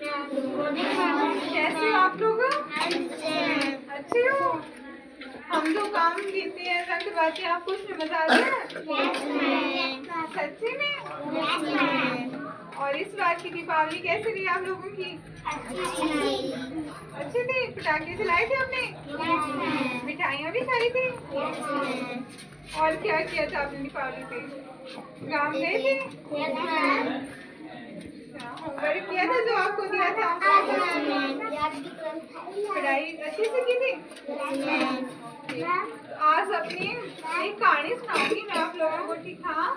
कैसे हो आप लोग? अच्छे हो? हम जो काम देते हैं रंग बातें आपको उसमें मजा आता है? सच्ची में? और इस बार की दीपावली कैसे रही आप लोगों की? अच्छी थी। पटाखे चलाए थे आपने? मिठाइयाँ भी खाई थी? और क्या किया था आपने दीपावली पे? गाँव गए थे? होमवर्क किया था जो आपको दिया था? पढ़ाई अच्छे से की थी? आज अपनी एक कहानी सुनाऊंगी मैं आप लोगों को, ठीक? हाँ,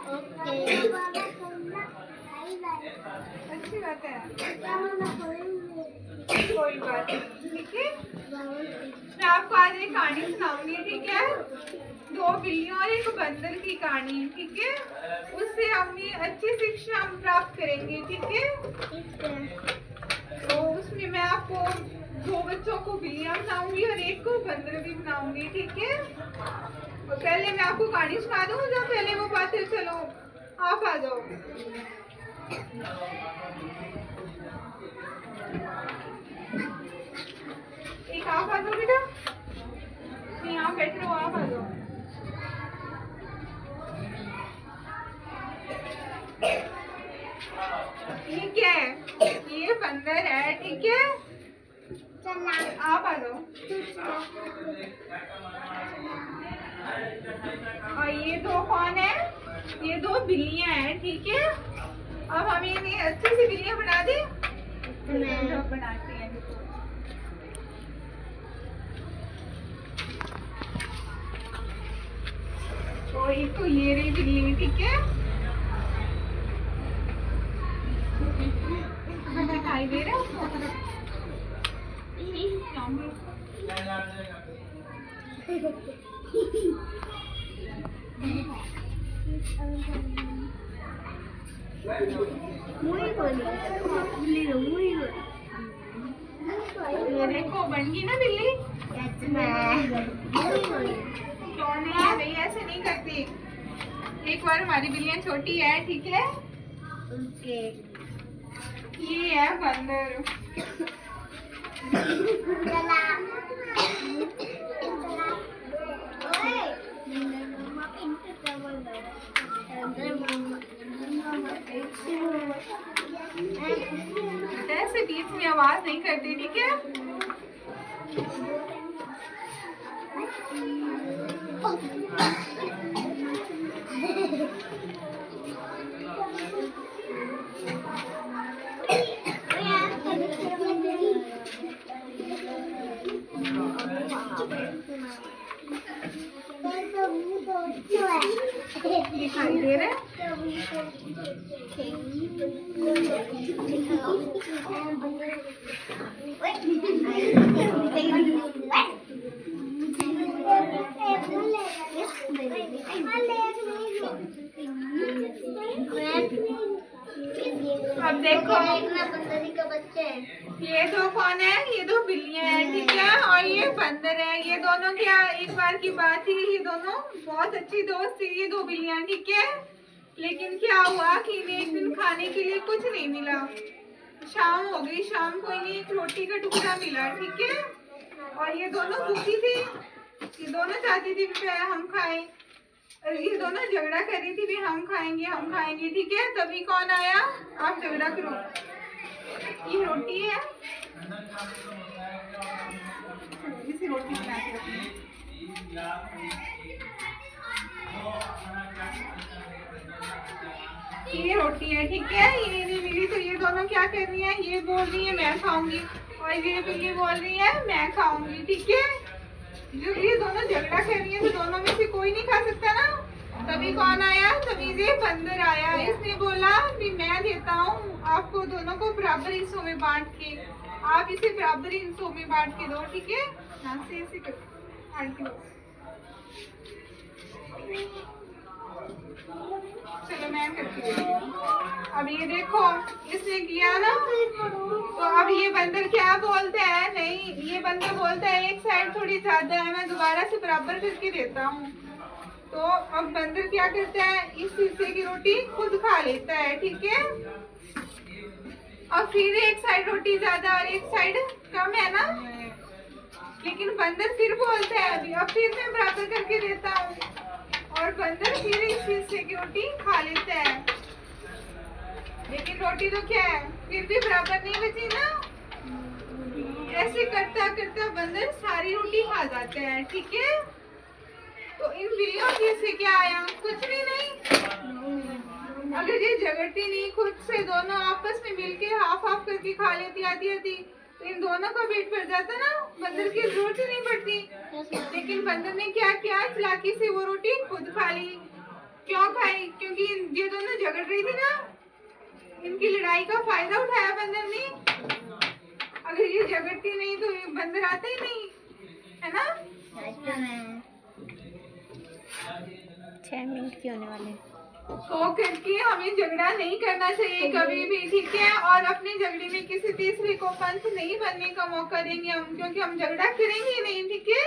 अच्छी बात है, कोई बात नहीं, ठीक है। मैं आपको आज एक कहानी सुनाऊंगी, ठीक है। दो बिल्लियों और एक बंदर की कहानी, ठीक है। उससे अपनी अच्छी शिक्षा हम प्राप्त करेंगे, ठीक है। तो उसमें मैं आपको दो बच्चों को बिल्लियां बनाऊंगी और एक को बंदर भी बनाऊंगी, ठीक है। और पहले मैं आपको कहानी सुना दूं या पहले वो बातें? चलो आप आ जाओ। एक आप आ जाओ बेटा, यहाँ बैठ रहो, आप आ जाओ। ये क्या है? ये बंदर है, ठीक है। आप आ जाओ। और ये दो कौन है? ये दो बिल्लियां हैं, ठीक है। अब हम ये अच्छी सी बिल्लियां बना दे। बनाते हैं। तो एक तो ये रही बिल्ली, ठीक है। दिखाई दे रहा है? ये देखो बन गई ना बिल्ली। क्यों नहीं? भाई ऐसे नहीं करती। एक बार हमारी बिल्लियां छोटी है, ठीक है। ये है बंदर। ऐसे बीच में आवाज नहीं करती, ठीक है। दिखाई दे रहा है? अब देखो ये दो कौन है? ये दो बिल्लियां हैं, ठीक है। और ये बंदर है। ये दोनों क्या, एक बार की बात थी, ये दोनों बहुत अच्छी दोस्त थी, ये दो बिल्लियां, ठीक है। लेकिन क्या हुआ कि इन्हें एक दिन खाने के लिए कुछ नहीं मिला। शाम हो गई, शाम को इन्हें एक रोटी का टुकड़ा मिला, ठीक है। और ये दोनों भूखी थी। ये दोनों चाहती थी कि हम खाएं, और ये दोनों झगड़ा कर रही थी भी हम खाएंगे, ठीक है। तभी कौन आया? आप झगड़ा करो। ये रोटी है, इसी रोटी बना के रखनी। ये रोटी है, ठीक है। ये नहीं मिली तो ये दोनों क्या कर रही है? ये बोल रही है मैं खाऊंगी, और ये बिल्ली बोल रही है मैं खाऊंगी, ठीक है। जब ये दोनों झगड़ा कर रही है तो दोनों में से कोई नहीं खा सकता ना। तभी कौन आया? तभी से बंदर आया। इसने बोला कि मैं देता हूँ आपको दोनों को बराबर हिस्सों में बांट के, आप इसे बराबर हिस्सों में बांट के दो, ठीक है। यहाँ से ऐसे करो। चलो मैं करती हूँ। अब ये देखो इसने किया ना, तो अब ये बंदर क्या बोलता है? नहीं, ये बंदर बोलता है एक साइड थोड़ी ज्यादा है, मैं दोबारा से बराबर करके देता हूँ। तो अब बंदर क्या करता है? इस हिस्से की रोटी खुद खा लेता है, ठीक है। और फिर एक साइड रोटी ज्यादा और एक साइड कम है ना, लेकिन बंदर फिर बोलता है अभी, अब फिर मैं बराबर करके देता हूँ और बंदर फिर इस हिस्से की रोटी खा लेता है। लेकिन रोटी तो क्या है, फिर भी बराबर नहीं बची ना। ऐसे करता करता बंदर सारी रोटी खा जाता है, ठीक है। तो इन बिल्लियों से क्या आया, कुछ भी नहीं। अगर ये झगड़ती नहीं खुद से, दोनों आपस में मिलके हाफ हाफ करके खा लेती आधी आधी, तो इन दोनों का पेट भर जाता ना, बंदर की जरूरत ही नहीं पड़ती। लेकिन बंदर ने क्या किया, चालाकी से वो रोटी खुद खा ली। क्यों खाई, क्योंकि ये दोनों झगड़ रही थी ना, इनकी लड़ाई का फायदा उठाया बंदर ने। अगर ये झगड़ती नहीं तो ये बंदर आता ही नहीं, है ना। 6 मिनट की होने वाले। तो करके हमें झगड़ा नहीं करना चाहिए कभी भी, ठीक है। और अपने झगड़े में किसी तीसरे को पंथ नहीं बनने का मौका देंगे हम, क्योंकि हम झगड़ा करेंगे नहीं, ठीक है।